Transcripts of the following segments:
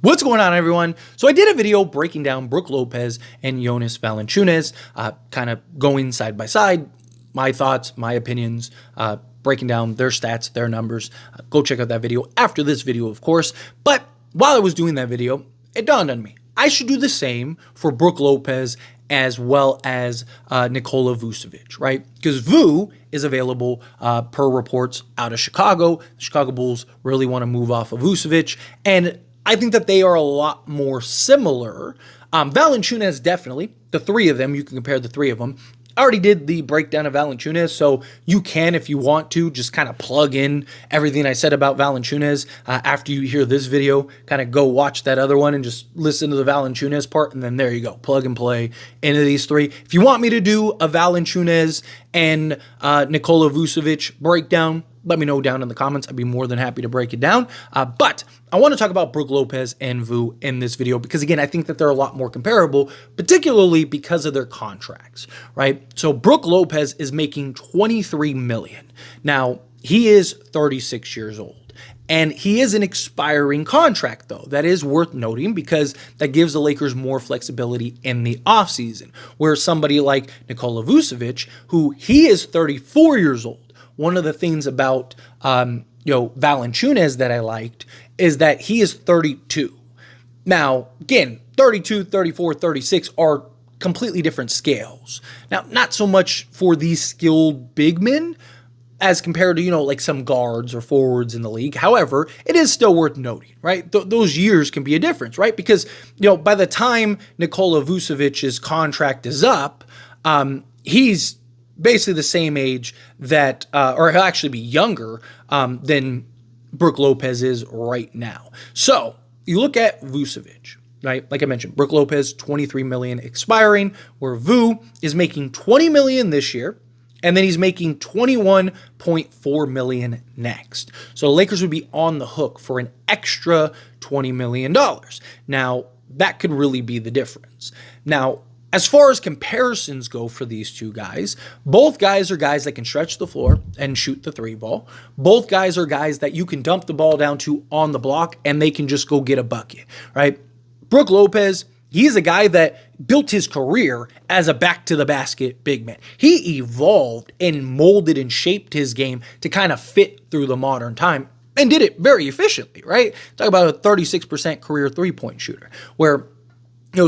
What's going on, everyone? So I did a video breaking down Brook Lopez and Jonas Valanciunas, kind of going side by side, my thoughts, my opinions, breaking down their stats, their numbers. Go check out that video after this video, of course. But while I was doing that video, it dawned on me, I should do the same for Brook Lopez as well as Nikola Vucevic, right? Because Vu is available per reports out of Chicago. The Chicago Bulls really want to move off of Vucevic, and I think that they are a lot more similar. Valanciunas, definitely. The three of them, you can compare the three of them. I already did the breakdown of Valanciunas, so you can, if you want to, just kind of plug in everything I said about Valanciunas after you hear this video. Kind of go watch that other one and just listen to the Valanciunas part, and then there you go. Plug and play into these three. If you want me to do a Valanciunas and Nikola Vucevic breakdown, let me know down in the comments. I'd be more than happy to break it down. But I want to talk about Brook Lopez and Vu in this video because, again, I think that they're a lot more comparable, particularly because of their contracts, right? So Brook Lopez is making $23 million. Now, he is 36 years old. And he is an expiring contract, though. That is worth noting because that gives the Lakers more flexibility in the offseason, where somebody like Nikola Vucevic, who he is 34 years old. One of the things about Valanciunas that I liked is that he is 32. Now, again, 32, 34, 36 are completely different scales. Now, not so much for these skilled big men as compared to, like some guards or forwards in the league. However, it is still worth noting, right? Those years can be a difference, right? Because, by the time Nikola Vucevic's contract is up, he's basically the same age that, or he'll actually be younger than Brook Lopez is right now. So you look at Vucevic, right? Like I mentioned, Brook Lopez, $23 million expiring, where Vu is making $20 million this year, and then he's making $21.4 million next. So the Lakers would be on the hook for an extra $20 million. Now, that could really be the difference. Now, as far as comparisons go for these two guys, both guys are guys that can stretch the floor and shoot the three ball. Both guys are guys that you can dump the ball down to on the block and they can just go get a bucket, right? Brook Lopez, he's a guy that built his career as a back-to-the-basket big man. He evolved and molded and shaped his game to kind of fit through the modern time and did it very efficiently, right? Talk about a 36% career three-point shooter, where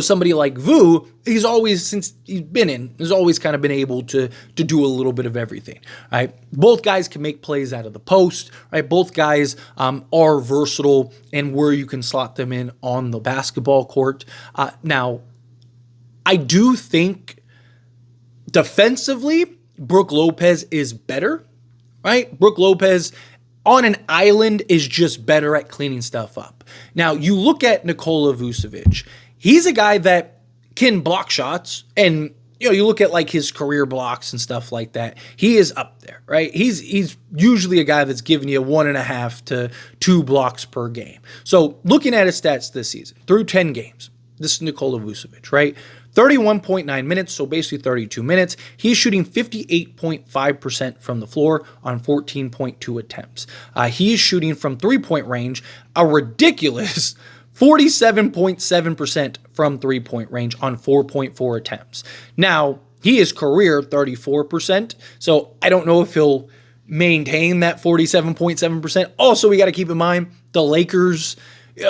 somebody like Vu, he's always, since he's been in, has always kind of been able to do a little bit of everything, right? Both guys can make plays out of the post, right? Both guys are versatile and where you can slot them in on the basketball court. Now, I do think defensively, Brook Lopez is better, right? Brook Lopez on an island is just better at cleaning stuff up. Now, you look at Nikola Vucevic. He's a guy that can block shots, and you look at like his career blocks and stuff like that. He is up there, right? He's usually a guy that's giving you 1.5 to 2 blocks per game. So looking at his stats this season through 10 games, this is Nikola Vucevic, right? 31.9 minutes, so basically 32 minutes. He's shooting 58.5% from the floor on 14.2 attempts. He is shooting from three-point range a ridiculous 47.7% from three-point range on 4.4 attempts. Now, he is career 34%, so I don't know if he'll maintain that 47.7%. Also, we got to keep in mind the Lakers,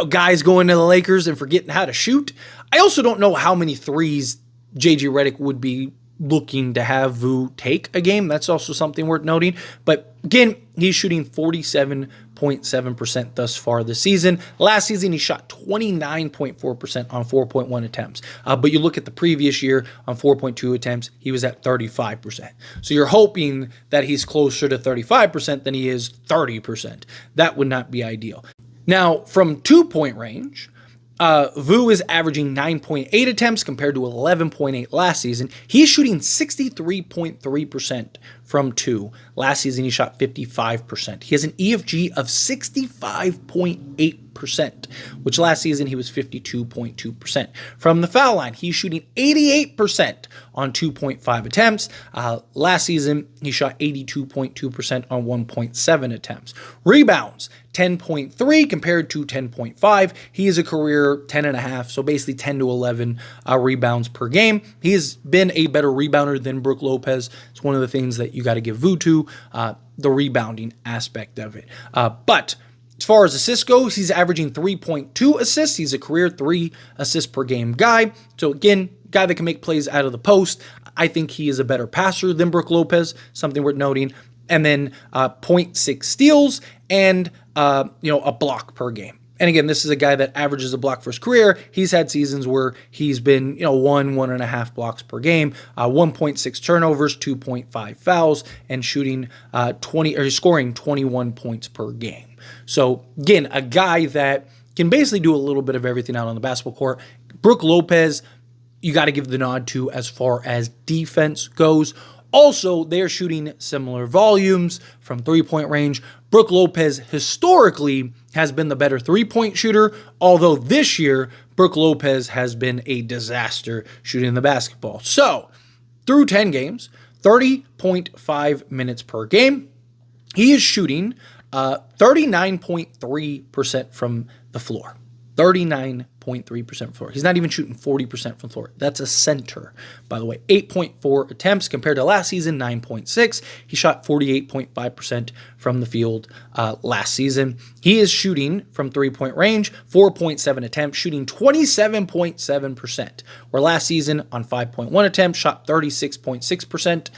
guys going to the Lakers and forgetting how to shoot. I also don't know how many threes JJ Redick would be looking to have Vu take a game. That's also something worth noting. But again, he's shooting 47.7% thus far this season. Last season, he shot 29.4% on 4.1 attempts. But you look at the previous year on 4.2 attempts, he was at 35%. So you're hoping that he's closer to 35% than he is 30%. That would not be ideal. Now, from two-point range, Vu is averaging 9.8 attempts compared to 11.8 last season. He's shooting 63.3% from two. Last season, he shot 55%. He has an EFG of 65.8%. 58%, which last season he was 52.2%. From the foul line, he's shooting 88% on 2.5 attempts. Last season, he shot 82.2% on 1.7 attempts. Rebounds, 10.3 compared to 10.5. He is a career 10.5, so basically 10 to 11 rebounds per game. He has been a better rebounder than Brook Lopez. It's one of the things that you got to give Vu to, the rebounding aspect of it. But as far as assists goes, he's averaging 3.2 assists. He's a career 3 assists per game guy. So again, guy that can make plays out of the post. I think he is a better passer than Brook Lopez, something worth noting. And then 0.6 steals and a block per game. And again, this is a guy that averages a block for his career. He's had seasons where he's been 1.5 blocks per game, 1.6 turnovers, 2.5 fouls, and scoring 21 points per game. So again, a guy that can basically do a little bit of everything out on the basketball court. Brook Lopez, you got to give the nod to as far as defense goes. Also, they're shooting similar volumes from three-point range. Brook Lopez historically has been the better three-point shooter, although this year, Brook Lopez has been a disaster shooting the basketball. So, through 10 games, 30.5 minutes per game, he is shooting 39.3% from the floor. 39.3% from the floor. He's not even shooting 40% from the floor. That's a center, by the way. 8.4 attempts compared to last season, 9.6. He shot 48.5% from the field last season. He is shooting from three-point range, 4.7 attempts, shooting 27.7%, where last season on 5.1 attempts, shot 36.6%.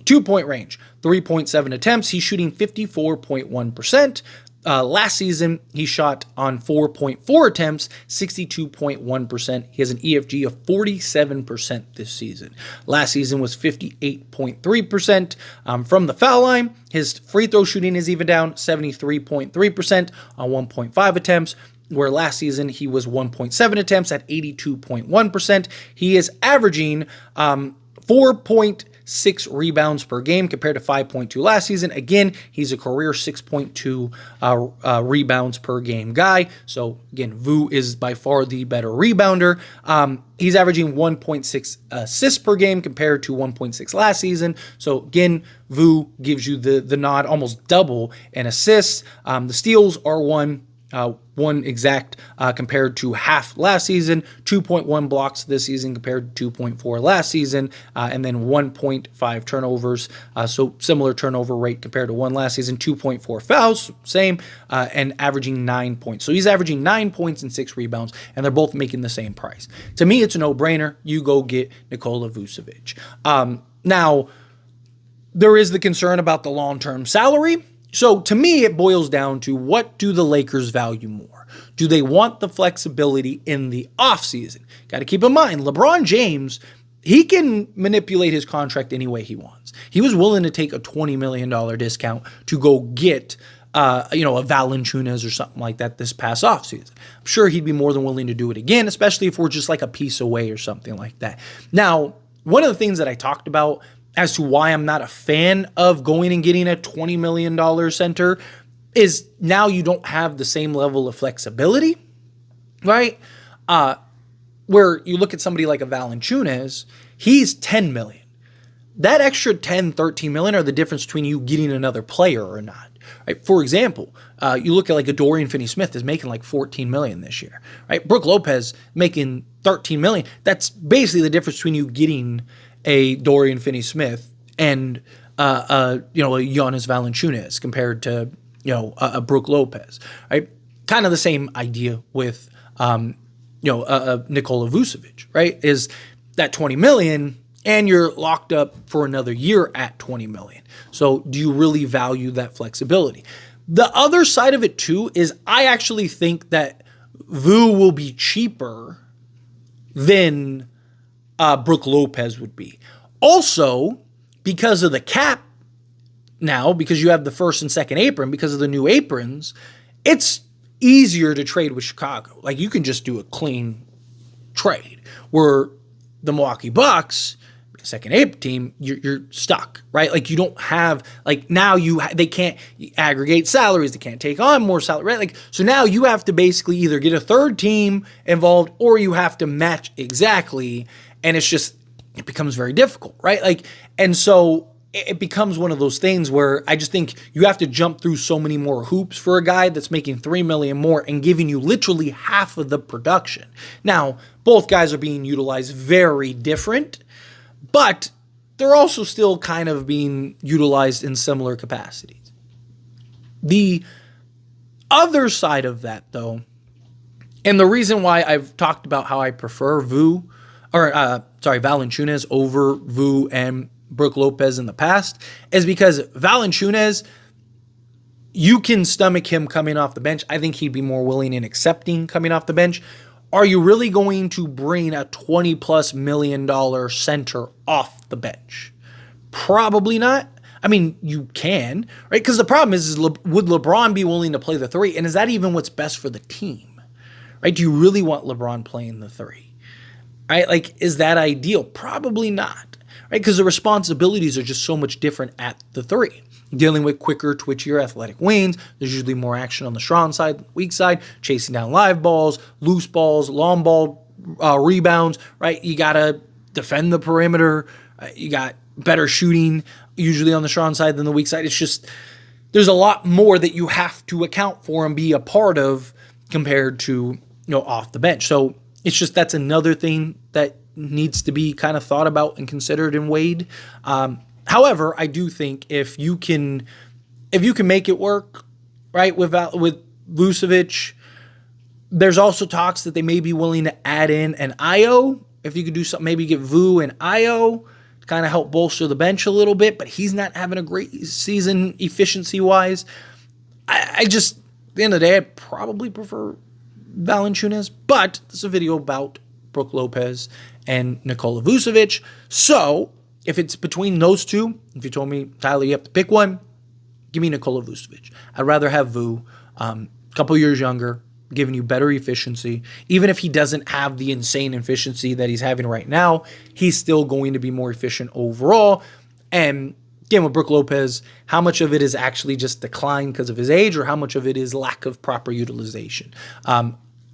2-point range, 3.7 attempts. He's shooting 54.1%. Last season, he shot on 4.4 attempts, 62.1%. He has an EFG of 47% this season. Last season was 58.3%. From the foul line, his free throw shooting is even down, 73.3% on 1.5 attempts, where last season he was 1.7 attempts at 82.1%. He is averaging 4.6 rebounds per game compared to 5.2 last season. Again, he's a career 6.2 rebounds per game guy. So again, Vu is by far the better rebounder. He's averaging 1.6 assists per game compared to 1.6 last season. So again, Vu gives you the nod, almost double in assists. The steals are one exact compared to half last season, 2.1 blocks this season compared to 2.4 last season, and then 1.5 turnovers, so similar turnover rate compared to 1 last season, 2.4 fouls, same, and averaging 9 points. So he's averaging 9 points and 6 rebounds, and they're both making the same price. To me, it's a no-brainer. You go get Nikola Vucevic. Now, there is the concern about the long-term salary. So to me, it boils down to, what do the Lakers value more? Do they want the flexibility in the offseason? Got to keep in mind, LeBron James, he can manipulate his contract any way he wants. He was willing to take a $20 million discount to go get a Valanciunas or something like that this past offseason. I'm sure he'd be more than willing to do it again, especially if we're just like a piece away or something like that. Now, one of the things that I talked about as to why I'm not a fan of going and getting a $20 million center is now you don't have the same level of flexibility, right? Where you look at somebody like a Valanciunas, he's $10 million. That extra 10, 13 million are the difference between you getting another player or not. Right? For example, you look at like a Dorian Finney-Smith is making like 14 million this year, right? Brook Lopez making 13 million. That's basically the difference between you getting a Dorian Finney-Smith and a Giannis Valanciunas compared to a Brook Lopez, right? Kind of the same idea with Nikola Vucevic, right? Is that 20 million and you're locked up for another year at 20 million. So do you really value that flexibility? The other side of it too is I actually think that Vu will be cheaper than Brook Lopez would be. Also, because of the cap now, because you have the first and second apron, because of the new aprons, it's easier to trade with Chicago. Like, you can just do a clean trade. Where the Milwaukee Bucks, second A team, you're stuck, right? Like you don't have, like now they can't aggregate salaries, they can't take on more salary, right? Like, so now you have to basically either get a third team involved or you have to match exactly. And it becomes very difficult, right? Like, and so it becomes one of those things where I just think you have to jump through so many more hoops for a guy that's making $3 million more and giving you literally half of the production. Now, both guys are being utilized very different, but they're also still kind of being utilized in similar capacities. The other side of that, though, and the reason why I've talked about how I prefer Valanciunas over Vu and Brook Lopez in the past is because Valanciunas, you can stomach him coming off the bench. I think he'd be more willing and accepting coming off the bench. Are you really going to bring a $20+ million center off the bench? Probably not. I mean, you can, right? Because the problem is would LeBron be willing to play the three? And is that even what's best for the team, right? Do you really want LeBron playing the three, right? Like, is that ideal? Probably not. Right? Because the responsibilities are just so much different at the three. Dealing with quicker, twitchier, athletic wings. There's usually more action on the strong side, weak side, chasing down live balls, loose balls, long ball rebounds, right? You got to defend the perimeter. You got better shooting, usually on the strong side than the weak side. It's just, there's a lot more that you have to account for and be a part of compared to, off the bench. So it's just, that's another thing that needs to be kind of thought about and considered and weighed. However, I do think if you can make it work, right, with Vucevic, there's also talks that they may be willing to add in an IO. If you could do something, maybe get Vu and IO to kind of help bolster the bench a little bit, but he's not having a great season efficiency-wise. I just, at the end of the day, I probably prefer Valanciunas, but this is a video about Brook Lopez and Nikola Vucevic. So if it's between those two, if you told me, Tyler, you have to pick one, give me Nikola Vucevic. I'd rather have Vu, a couple years younger, giving you better efficiency. Even if he doesn't have the insane efficiency that he's having right now, he's still going to be more efficient overall. And again, with Brook Lopez, how much of it is actually just decline because of his age or how much of it is lack of proper utilization?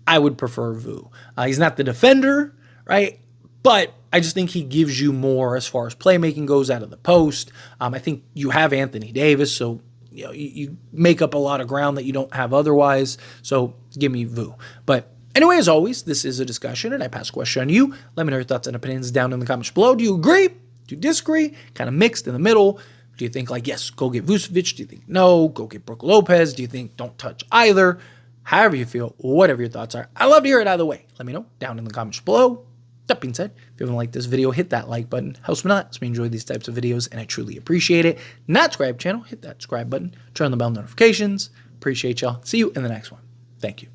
I would prefer Vu. He's not the defender, right? But I just think he gives you more as far as playmaking goes out of the post. I think you have Anthony Davis, so you make up a lot of ground that you don't have otherwise. So give me Vu. But anyway, as always, this is a discussion, and I pass a question on you. Let me know your thoughts and opinions down in the comments below. Do you agree? Do you disagree? Kind of mixed in the middle. Do you think, like, yes, go get Vucevic? Do you think, no, go get Brook Lopez? Do you think, don't touch either? However you feel, whatever your thoughts are. I love to hear it either way. Let me know down in the comments below. That being said, if you haven't liked this video, hit that like button. Helps me not. Helps me enjoy these types of videos, and I truly appreciate it. Not subscribe channel, hit that subscribe button. Turn on the bell notifications. Appreciate y'all. See you in the next one. Thank you.